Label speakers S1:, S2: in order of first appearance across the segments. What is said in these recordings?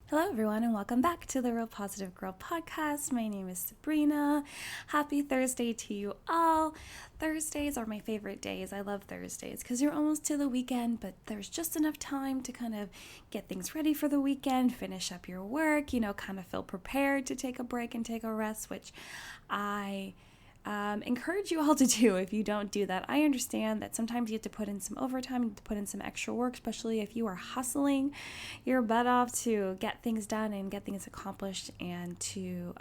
S1: Hello, everyone, and welcome back to the Real Positive Girl podcast. My name is Sabrina. Happy Thursday to you all. Thursdays are my favorite days. I love Thursdays because you're almost to the weekend, but there's just enough time to kind of get things ready for the weekend, finish up your work, kind of feel prepared to take a break and take a rest, which I encourage you all to do. If you don't do that, I understand that sometimes you have to put in some overtime, you have to put in some extra work, especially if you are hustling your butt off to get things done and get things accomplished and to,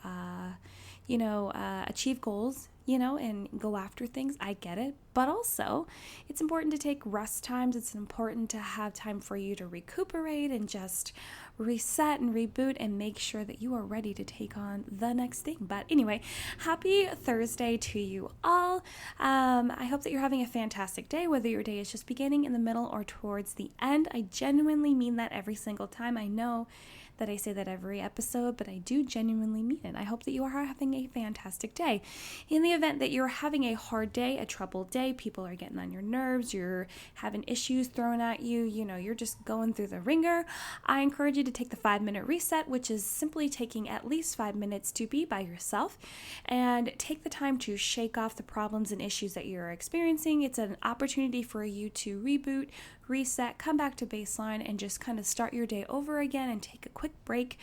S1: achieve goals, and go after things. I get it. But also, it's important to take rest times. It's important to have time for you to recuperate and just reset and reboot and make sure that you are ready to take on the next thing. But anyway, happy Thursday to you all. I hope that you're having a fantastic day, whether your day is just beginning, in the middle, or towards the end. I genuinely mean that every single time. I know that I say that every episode, but I do genuinely mean it. I hope that you are having a fantastic day. In the event that you're having a hard day, a troubled day, people are getting on your nerves, you're having issues thrown at you, you're just going through the ringer, I encourage you to take the 5-minute reset, which is simply taking at least 5 minutes to be by yourself and take the time to shake off the problems and issues that you're experiencing. It's an opportunity for you to reboot, reset, come back to baseline, and just kind of start your day over again and take a quick break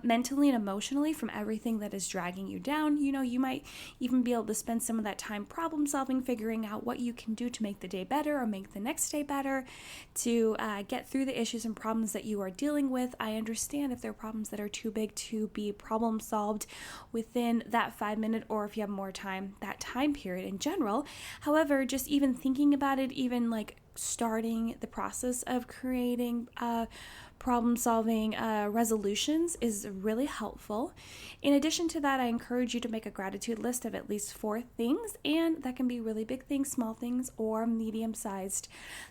S1: mentally and emotionally from everything that is dragging you down. You might even be able to spend some of that time problem solving, figuring out what you can do to make the day better or make the next day better, to get through the issues and problems that you are dealing with. I understand if there are problems that are too big to be problem solved within that 5 minute, or if you have more time, that time period in general. However, just even thinking about it, even like starting the process of creating problem solving resolutions is really helpful. In addition to that, I encourage you to make a gratitude list of at least 4 things, and that can be really big things, small things, or medium-sized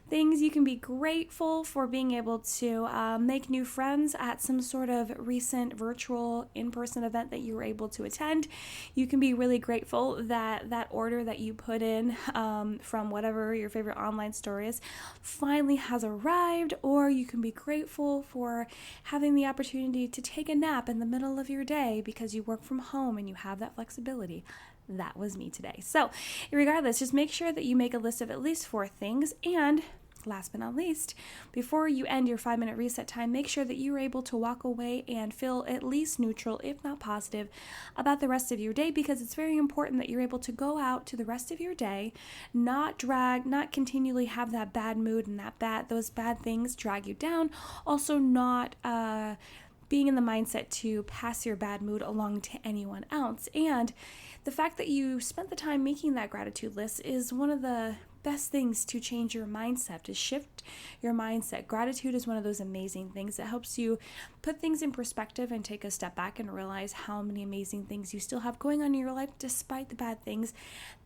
S1: things. You can be grateful for being able to make new friends at some sort of recent virtual in-person event that you were able to attend. You can be really grateful that that order that you put in from whatever your favorite online store is finally has arrived, or you can be grateful for having the opportunity to take a nap in the middle of your day because you work from home and you have that flexibility. That was me today. So regardless, just make sure that you make a list of at least 4 things. And last but not least, before you end your 5-minute reset time, make sure that you're able to walk away and feel at least neutral, if not positive, about the rest of your day, because it's very important that you're able to go out to the rest of your day, not continually have that bad mood and those bad things drag you down. Also not being in the mindset to pass your bad mood along to anyone else. And the fact that you spent the time making that gratitude list is one of the best things to change your mindset, to shift your mindset. Gratitude is one of those amazing things that helps you put things in perspective and take a step back and realize how many amazing things you still have going on in your life despite the bad things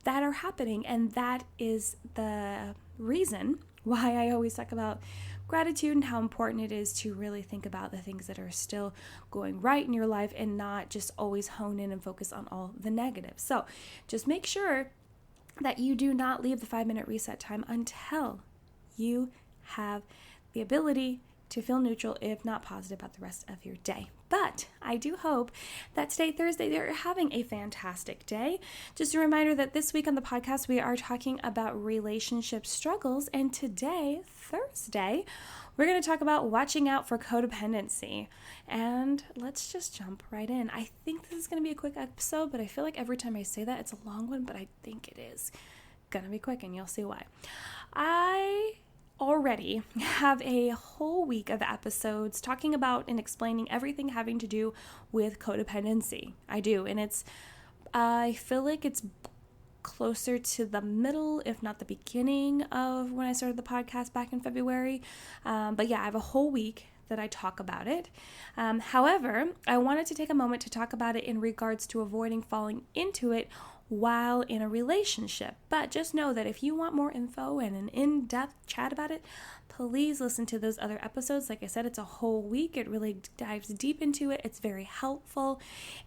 S1: that are happening. And that is the reason why I always talk about gratitude and how important it is to really think about the things that are still going right in your life and not just always hone in and focus on all the negatives. So just make sure that you do not leave the 5-minute reset time until you have the ability to feel neutral, if not positive, about the rest of your day. But I do hope that today, Thursday, you're having a fantastic day. Just a reminder that this week on the podcast, we are talking about relationship struggles. And today, Thursday, we're going to talk about watching out for codependency. And let's just jump right in. I think this is going to be a quick episode, but I feel like every time I say that, it's a long one, but I think it is going to be quick, and you'll see why. I already have a whole week of episodes talking about and explaining everything having to do with codependency. I do, and I feel like it's closer to the middle, if not the beginning of when I started the podcast back in February. But yeah, I have a whole week that I talk about it. However, I wanted to take a moment to talk about it in regards to avoiding falling into it while in a relationship. But just know that if you want more info and an in-depth chat about it, please listen to those other episodes. Like I said, it's a whole week. It really dives deep into it. It's very helpful,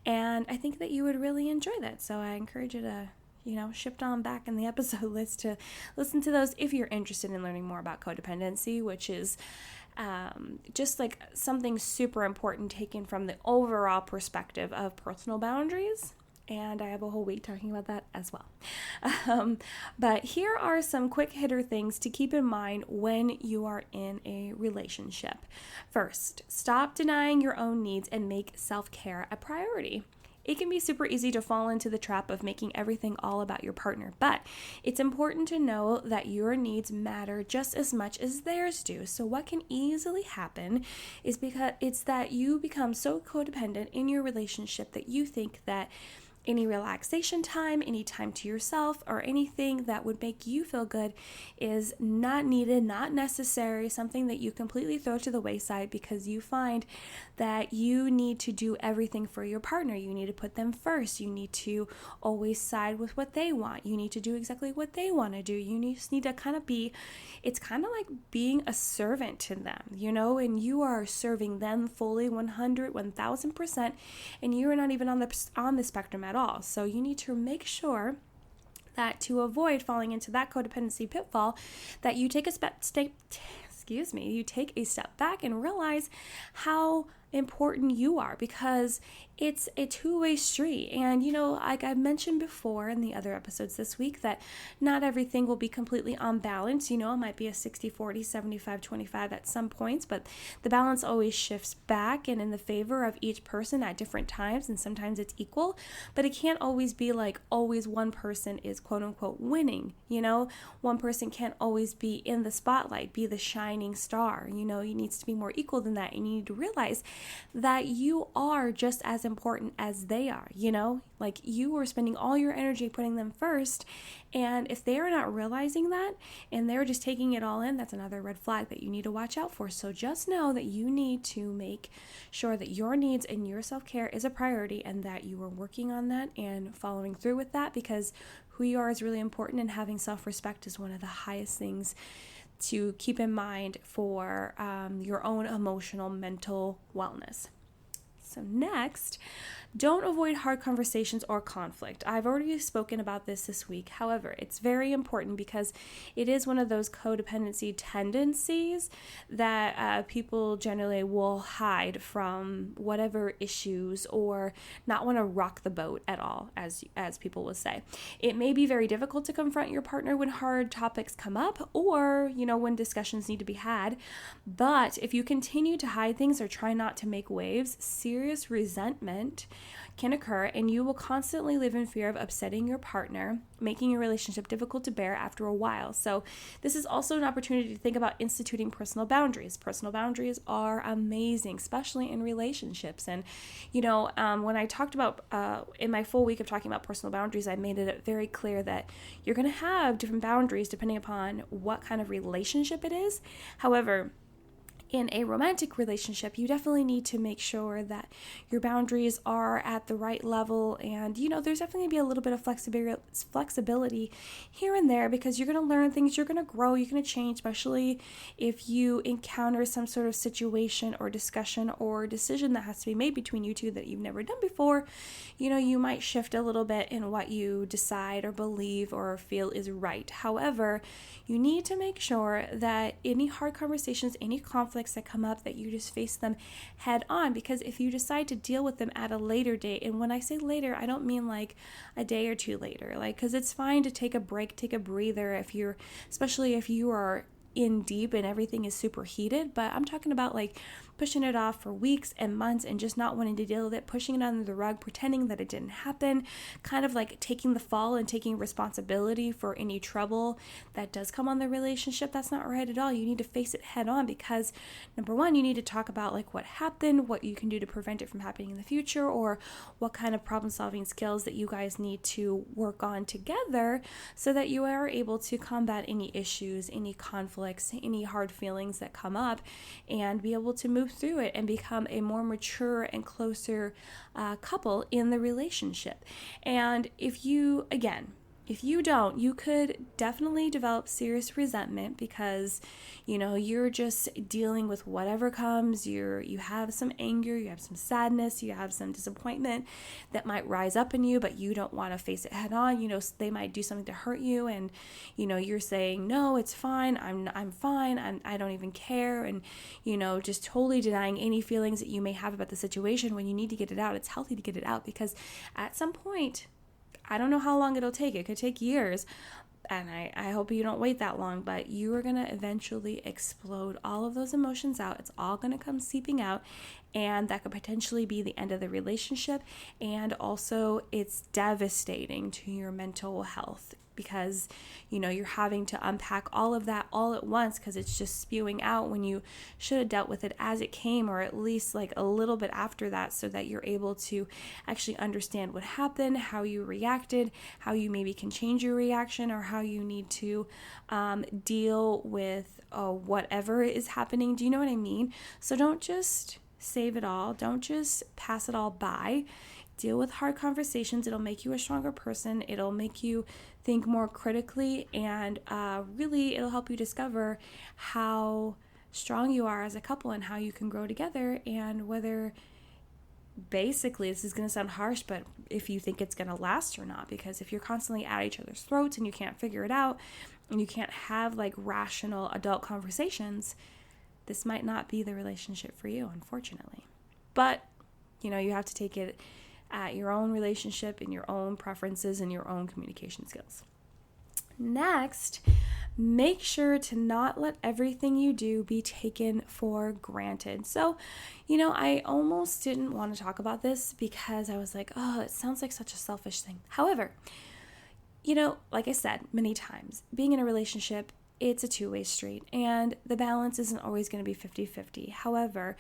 S1: and I think that you would really enjoy that. So I encourage you to shift on back in the episode list to listen to those if you're interested in learning more about codependency, which is just like something super important taken from the overall perspective of personal boundaries. And I have a whole week talking about that as well. But here are some quick hitter things to keep in mind when you are in a relationship. First, stop denying your own needs and make self-care a priority. It can be super easy to fall into the trap of making everything all about your partner, but it's important to know that your needs matter just as much as theirs do. So what can easily happen is because it's that you become so codependent in your relationship that you think that any relaxation time, any time to yourself, or anything that would make you feel good is not needed, not necessary, something that you completely throw to the wayside because you find that you need to do everything for your partner. You need to put them first. You need to always side with what they want. You need to do exactly what they want to do. Just need to kind of it's kind of like being a servant to them, and you are serving them fully 100, 1000%, and you are not even on the spectrum at all. So you need to make sure that to avoid falling into that codependency pitfall, that you take a step back and realize how important you are, because it's a two-way street. And like I've mentioned before in the other episodes this week, that not everything will be completely on balance. It might be a 60-40, 75-25 at some points, but the balance always shifts back and in the favor of each person at different times, and sometimes it's equal, but it can't always be like always one person is quote unquote winning. One person can't always be in the spotlight, be the shining star. It needs to be more equal than that, and you need to realize that you are just as important as they are. Like you are spending all your energy putting them first, and if they are not realizing that and they're just taking it all in, that's another red flag that you need to watch out for. So just know that you need to make sure that your needs and your self-care is a priority, and that you are working on that and following through with that, because who you are is really important, and having self-respect is one of the highest things to keep in mind for your own emotional, mental wellness. So next, don't avoid hard conversations or conflict. I've already spoken about this week. However, it's very important because it is one of those codependency tendencies that people generally will hide from whatever issues, or not want to rock the boat at all, as people will say. It may be very difficult to confront your partner when hard topics come up, or when discussions need to be had. But if you continue to hide things or try not to make waves, serious resentment can occur, and you will constantly live in fear of upsetting your partner, making your relationship difficult to bear after a while. So this is also an opportunity to think about instituting personal boundaries. Personal boundaries are amazing, especially in relationships. And, when I talked about, in my full week of talking about personal boundaries, I made it very clear that you're going to have different boundaries depending upon what kind of relationship it is. However, in a romantic relationship, you definitely need to make sure that your boundaries are at the right level, and there's definitely going to be a little bit of flexibility here and there, because you're going to learn things, you're going to grow, you're going to change, especially if you encounter some sort of situation or discussion or decision that has to be made between you two that you've never done before. You might shift a little bit in what you decide or believe or feel is right. However, you need to make sure that any hard conversations, any conflicts that come up, that you just face them head on, because if you decide to deal with them at a later date, and when I say later, I don't mean like a day or two later, because it's fine to take a break, take a breather, especially if you are in deep and everything is super heated. But I'm talking about like pushing it off for weeks and months and just not wanting to deal with it, pushing it under the rug, pretending that it didn't happen, kind of like taking the fall and taking responsibility for any trouble that does come on the relationship. That's not right at all. You need to face it head on, because number one, you need to talk about like what happened, what you can do to prevent it from happening in the future, or what kind of problem solving skills that you guys need to work on together so that you are able to combat any issues, any conflicts, any hard feelings that come up, and be able to move through it and become a more mature and closer couple in the relationship. And if you, again, If you don't, you could definitely develop serious resentment because, you're just dealing with whatever comes. You have some anger, you have some sadness, you have some disappointment that might rise up in you, but you don't want to face it head on. They might do something to hurt you, and you're saying, no, it's fine. I'm fine. I don't even care, and just totally denying any feelings that you may have about the situation. When you need to get it out, it's healthy to get it out, because at some point, I don't know how long it'll take. It could take years, and I hope you don't wait that long, but you are going to eventually explode all of those emotions out. It's all going to come seeping out, and that could potentially be the end of the relationship, and also it's devastating to your mental health, because you're having to unpack all of that all at once, because it's just spewing out when you should have dealt with it as it came, or at least like a little bit after that, so that you're able to actually understand what happened, how you reacted, how you maybe can change your reaction, or how you need to deal with whatever is happening. Do you know what I mean? So don't just save it all. Don't just pass it all by. Deal with hard conversations. It'll make you a stronger person. It'll make you think more critically, and really it'll help you discover how strong you are as a couple and how you can grow together, and whether, basically, this is going to sound harsh, but if you think it's going to last or not. Because if you're constantly at each other's throats and you can't figure it out, and you can't have like rational adult conversations, this might not be the relationship for you, unfortunately. But you have to take it at your own relationship and your own preferences and your own communication skills. Next, make sure to not let everything you do be taken for granted. So, I almost didn't want to talk about this because I was like, oh, it sounds like such a selfish thing. However, like I said many times, being in a relationship, it's a two-way street, and the balance isn't always going to be 50-50. However,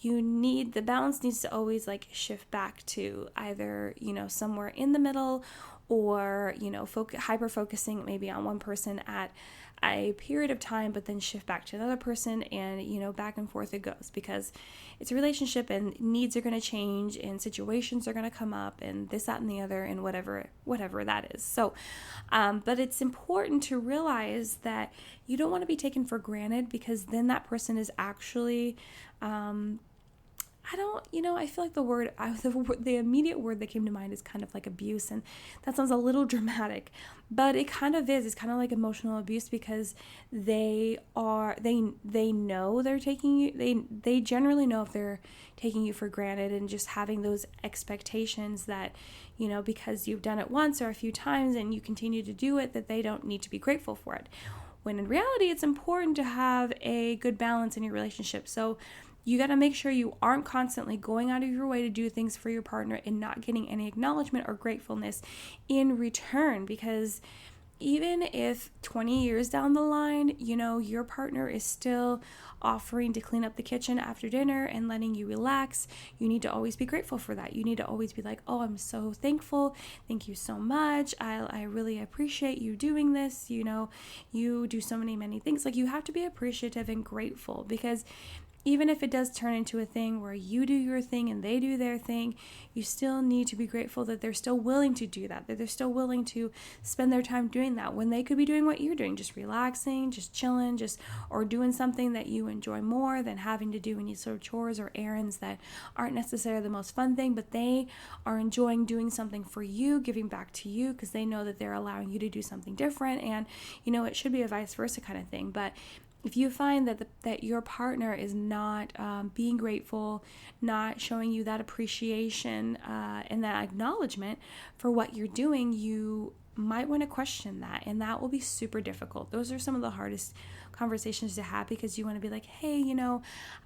S1: the balance needs to always like shift back to either, somewhere in the middle, or, hyper focusing maybe on one person at a period of time, but then shift back to another person, and, back and forth it goes, because it's a relationship and needs are going to change and situations are going to come up and this, that, and the other, and whatever that is. So, but it's important to realize that you don't want to be taken for granted, because then that person is actually, I feel like the immediate word that came to mind is kind of like abuse, and that sounds a little dramatic, but it kind of is. It's kind of like emotional abuse, because they know they're taking you, they generally know if they're taking you for granted, and just having those expectations that, because you've done it once or a few times and you continue to do it, that they don't need to be grateful for it. When in reality, it's important to have a good balance in your relationship. So you got to make sure you aren't constantly going out of your way to do things for your partner and not getting any acknowledgement or gratefulness in return. Because even if 20 years down the line, your partner is still offering to clean up the kitchen after dinner and letting you relax, you need to always be grateful for that. You need to always be like, oh, I'm so thankful. Thank you so much. I really appreciate you doing this. You do so many things. Like, you have to be appreciative and grateful, because even if it does turn into a thing where you do your thing and they do their thing, you still need to be grateful that they're still willing to do that they're still willing to spend their time doing that, when they could be doing what you're doing, just relaxing, just chilling, or doing something that you enjoy more than having to do any sort of chores or errands that aren't necessarily the most fun thing, but they are enjoying doing something for you, giving back to you, because they know that they're allowing you to do something different. And it should be a vice versa kind of thing. But if you find that your partner is not being grateful, not showing you that appreciation and that acknowledgement for what you're doing, you might want to question that, and that will be super difficult. Those are some of the hardest conversations to have, because you want to be like, hey,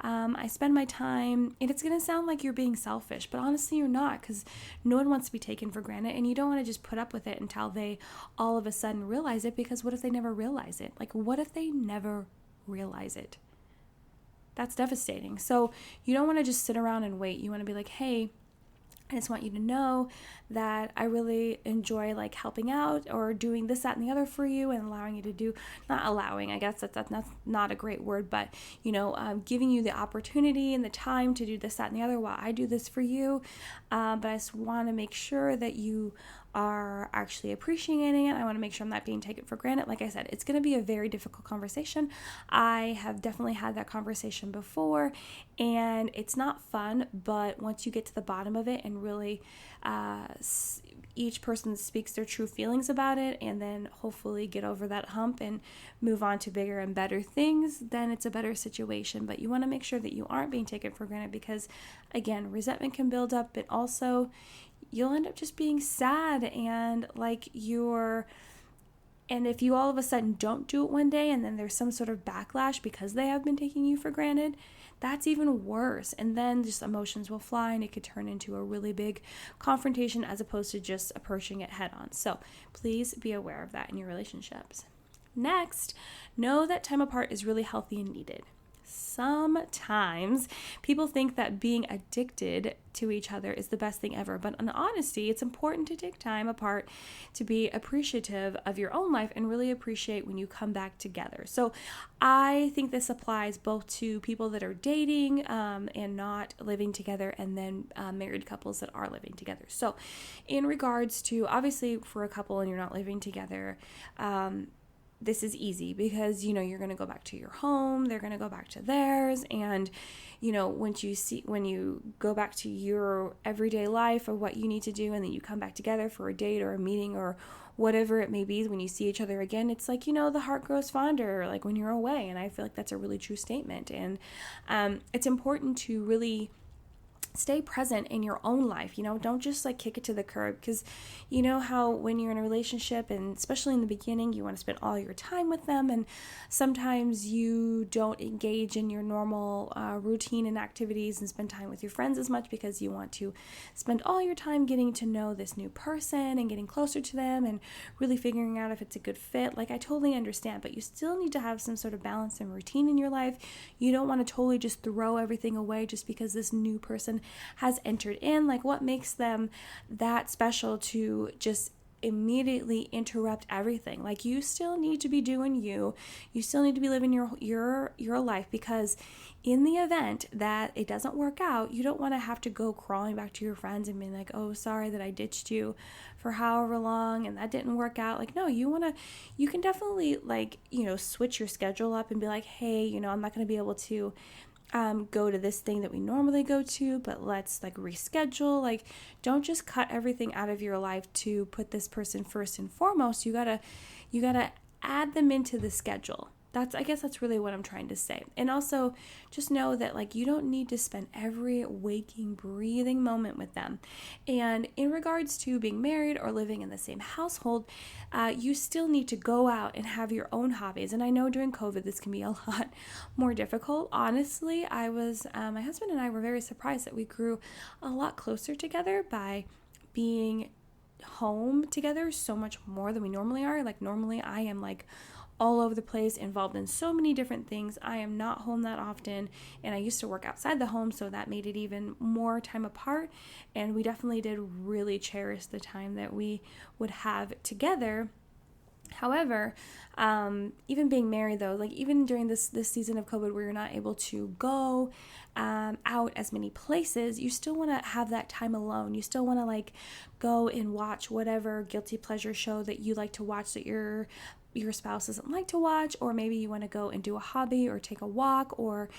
S1: I spend my time, and it's going to sound like you're being selfish, but honestly you're not, because no one wants to be taken for granted, and you don't want to just put up with it until they all of a sudden realize it, because what if they never realize it? Like, what if they never realize it? That's devastating. So you don't want to just sit around and wait. You want to be like, hey, I just want you to know that I really enjoy like helping out or doing this, that, and the other for you, and allowing you to do, not allowing, I guess that's not a great word, but giving you the opportunity and the time to do this, that, and the other while I do this for you. But I just want to make sure that you are actually appreciating it. I want to make sure I'm not being taken for granted. Like I said, it's going to be a very difficult conversation. I have definitely had that conversation before, and it's not fun, but once you get to the bottom of it and really each person speaks their true feelings about it, and then hopefully get over that hump and move on to bigger and better things, then it's a better situation. But you want to make sure that you aren't being taken for granted, because again, resentment can build up, but also you'll end up just being sad and and if you all of a sudden don't do it one day and then there's some sort of backlash because they have been taking you for granted, that's even worse. And then just emotions will fly and it could turn into a really big confrontation as opposed to just approaching it head on. So please be aware of that in your relationships. Next, know that time apart is really healthy and needed. Sometimes people think that being addicted to each other is the best thing ever, but in honesty, it's important to take time apart to be appreciative of your own life and really appreciate when you come back together. So I think this applies both to people that are dating and not living together, and then married couples that are living together. So in regards to, obviously, for a couple and you're not living together, this is easy because, you're going to go back to your home, they're going to go back to theirs. And, when you go back to your everyday life or what you need to do, and then you come back together for a date or a meeting or whatever it may be, when you see each other again, it's like, the heart grows fonder, like when you're away. And I feel like that's a really true statement. And it's important to really stay present in your own life. Don't just kick it to the curb, because how when you're in a relationship, and especially in the beginning, you want to spend all your time with them, and sometimes you don't engage in your normal routine and activities and spend time with your friends as much because you want to spend all your time getting to know this new person and getting closer to them and really figuring out if it's a good fit. I totally understand, but you still need to have some sort of balance and routine in your life. You don't want to totally just throw everything away just because this new person has entered in. What makes them that special to just immediately interrupt everything? You still need to be doing you still need to be living your life, because in the event that it doesn't work out, you don't want to have to go crawling back to your friends and being like, oh, sorry that I ditched you for however long and that didn't work out. No, you can definitely switch your schedule up and be like, hey, I'm not going to be able to go to this thing that we normally go to, but let's reschedule. Don't just cut everything out of your life to put this person first and foremost. You gotta add them into the schedule. I guess that's really what I'm trying to say. And also just know that you don't need to spend every waking, breathing moment with them. And in regards to being married or living in the same household, you still need to go out and have your own hobbies. And I know during COVID, this can be a lot more difficult. Honestly, my husband and I were very surprised that we grew a lot closer together by being home together so much more than we normally are. Normally I am all over the place, involved in so many different things. I am not home that often, and I used to work outside the home, so that made it even more time apart. And we definitely did really cherish the time that we would have together. However, even being married though, even during this season of COVID where you're not able to go out as many places, you still want to have that time alone. You still want to go and watch whatever guilty pleasure show that you like to watch that your spouse doesn't like to watch, or maybe you want to go and do a hobby or take a walk, or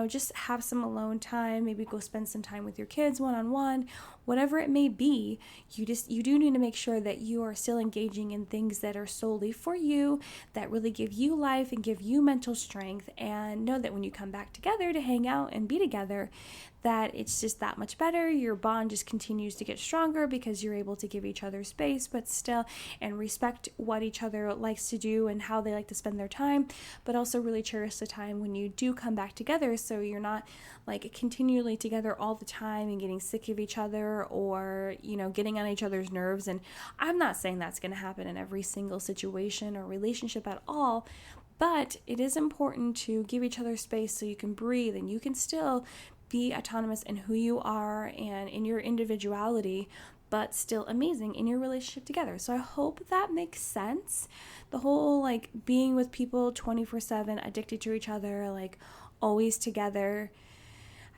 S1: just have some alone time, maybe go spend some time with your kids one-on-one, whatever it may be. You do need to make sure that you are still engaging in things that are solely for you, that really give you life and give you mental strength, and know that when you come back together to hang out and be together, that it's just that much better. Your bond just continues to get stronger because you're able to give each other space, but still, and respect what each other likes to do and how they like to spend their time, but also really cherish the time when you do come back together, so you're not continually together all the time and getting sick of each other, or getting on each other's nerves. And I'm not saying that's going to happen in every single situation or relationship at all, but it is important to give each other space so you can breathe and you can still be autonomous in who you are and in your individuality, but still amazing in your relationship together. So I hope that makes sense. The whole being with people 24/7, addicted to each other, always together.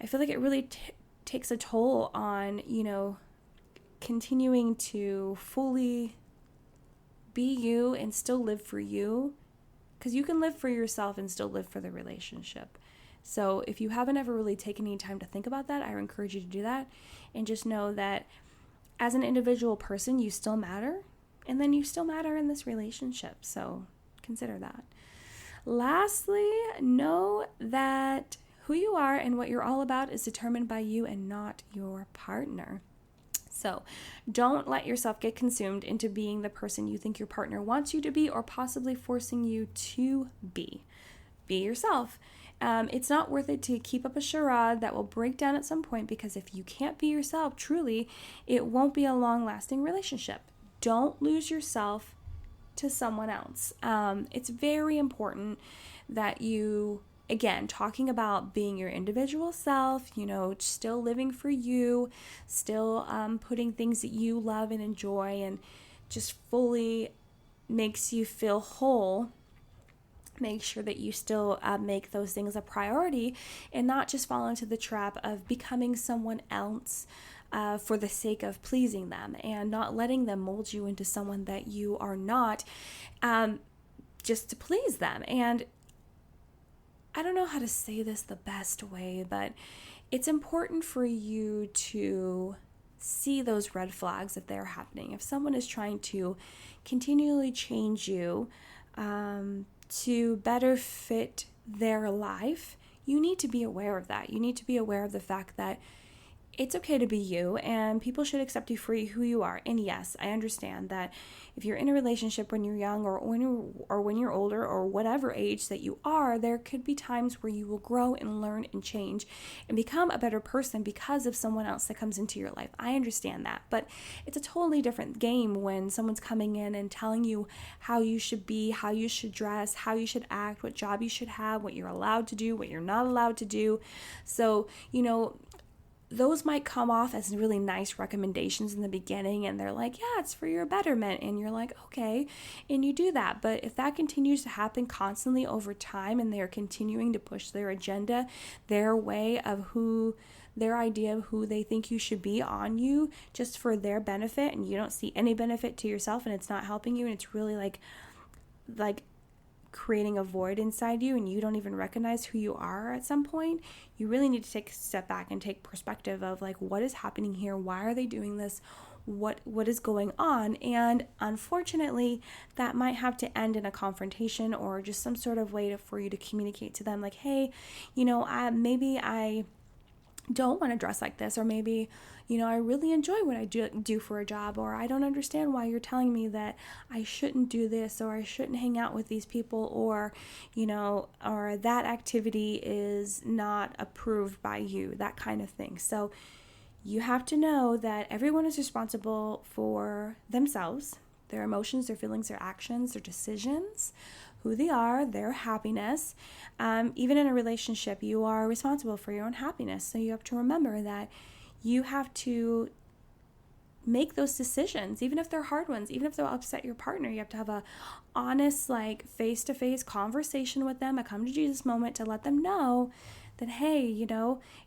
S1: I feel like it really takes a toll on, continuing to fully be you and still live for you, because you can live for yourself and still live for the relationship. So if you haven't ever really taken any time to think about that, I encourage you to do that, and just know that as an individual person, you still matter, and then you still matter in this relationship. So consider that. Lastly, know that who you are and what you're all about is determined by you and not your partner. So don't let yourself get consumed into being the person you think your partner wants you to be, or possibly forcing you to be. Be yourself. It's not worth it to keep up a charade that will break down at some point, because if you can't be yourself truly, it won't be a long-lasting relationship. Don't lose yourself to someone else. It's very important that you, again, talking about being your individual self, still living for you, still putting things that you love and enjoy and just fully makes you feel whole. Make sure that you still make those things a priority, and not just fall into the trap of becoming someone else for the sake of pleasing them, and not letting them mold you into someone that you are not, just to please them. And I don't know how to say this the best way, but it's important for you to see those red flags if they're happening. If someone is trying to continually change you to better fit their life, you need to be aware of that. You need to be aware of the fact that it's okay to be you, and people should accept you for who you are. And yes, I understand that if you're in a relationship when you're young, or when you're older, or whatever age that you are, there could be times where you will grow and learn and change and become a better person because of someone else that comes into your life. I understand that, but it's a totally different game when someone's coming in and telling you how you should be, how you should dress, how you should act, what job you should have, what you're allowed to do, what you're not allowed to do. So, those might come off as really nice recommendations in the beginning, and they're like, yeah, it's for your betterment, and you're like, okay, and you do that. But if that continues to happen constantly over time, and they're continuing to push their agenda, their way of their idea of who they think you should be on you, just for their benefit, and you don't see any benefit to yourself, and it's not helping you, and it's really like creating a void inside you, and you don't even recognize who you are at some point, you really need to take a step back and take perspective of what is happening here? Why are they doing this? What is going on? And unfortunately, that might have to end in a confrontation, or just some sort of way for you to communicate to them, like, hey, maybe I don't want to dress like this, or maybe I really enjoy what I do for a job, or I don't understand why you're telling me that I shouldn't do this, or I shouldn't hang out with these people, or or that activity is not approved by you, that kind of thing. So you have to know that everyone is responsible for themselves, their emotions, their feelings, their actions, their decisions, who they are, their happiness. Even in a relationship, you are responsible for your own happiness. So you have to remember that you have to make those decisions, even if they're hard ones, even if they'll upset your partner. You have to have a honest, face-to-face conversation with them, a come to Jesus moment, to let them know that, hey,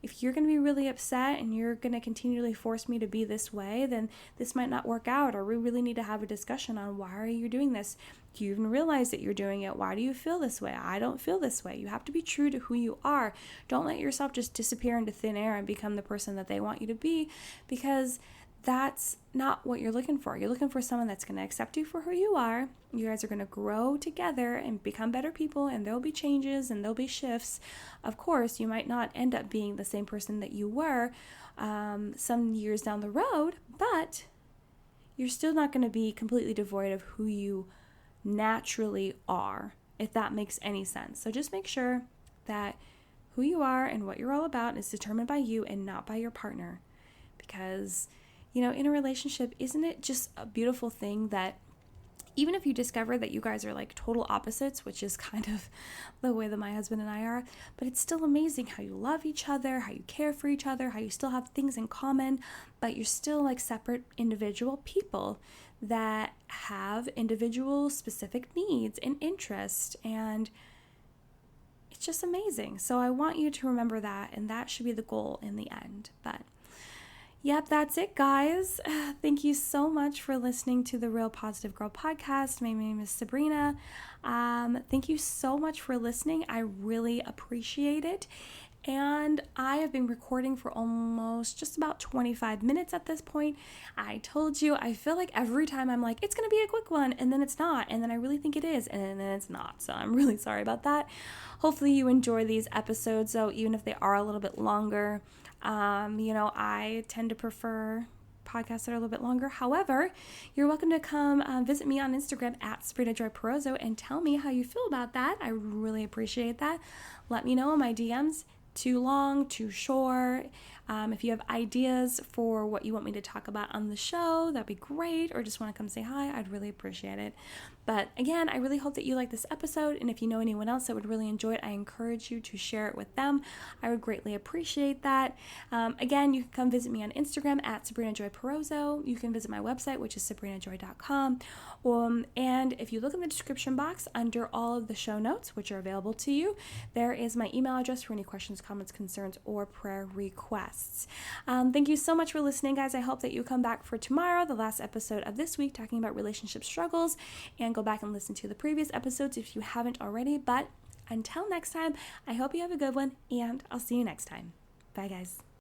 S1: if you're going to be really upset and you're going to continually force me to be this way, then this might not work out, or we really need to have a discussion on, why are you doing this? Do you even realize that you're doing it? Why do you feel this way? I don't feel this way. You have to be true to who you are. Don't let yourself just disappear into thin air and become the person that they want you to be, because that's not what you're looking for. You're looking for someone that's going to accept you for who you are. You guys are going to grow together and become better people, and there'll be changes and there'll be shifts. Of course, you might not end up being the same person that you were some years down the road, but you're still not going to be completely devoid of who you naturally are, if that makes any sense. So just make sure that who you are and what you're all about is determined by you and not by your partner. Because in a relationship, isn't it just a beautiful thing that even if you discover that you guys are total opposites, which is kind of the way that my husband and I are, but it's still amazing how you love each other, how you care for each other, how you still have things in common, but you're still separate individual people that have individual specific needs and interests, and it's just amazing. So I want you to remember that, and that should be the goal in the end. But Yep, that's it, guys. Thank you so much for listening to the Real Positive Girl podcast. My name is Sabrina. Thank you so much for listening. I really appreciate it. And I have been recording for almost just about 25 minutes at this point. I told you, I feel like every time I'm like, it's going to be a quick one, and then it's not. And then I really think it is, and then it's not. So I'm really sorry about that. Hopefully you enjoy these episodes, though, even if they are a little bit longer. I tend to prefer podcasts that are a little bit longer. However, you're welcome to come visit me on Instagram at SabrinaJoyPerozzo and tell me how you feel about that. I really appreciate that. Let me know in my DMs. Too long, too short. If you have ideas for what you want me to talk about on the show, that'd be great. Or just want to come say hi, I'd really appreciate it. But again, I really hope that you like this episode. And if you know anyone else that would really enjoy it, I encourage you to share it with them. I would greatly appreciate that. Again, you can come visit me on Instagram at SabrinaJoyPerozzo. You can visit my website, which is sabrinajoy.com. And if you look in the description box under all of the show notes, which are available to you, there is my email address for any questions, comments, concerns, or prayer requests. Thank you so much for listening, guys. I hope that you come back for tomorrow, the last episode of this week, talking about relationship struggles, and go back and listen to the previous episodes if you haven't already. But until next time, I hope you have a good one, and I'll see you next time. Bye, guys.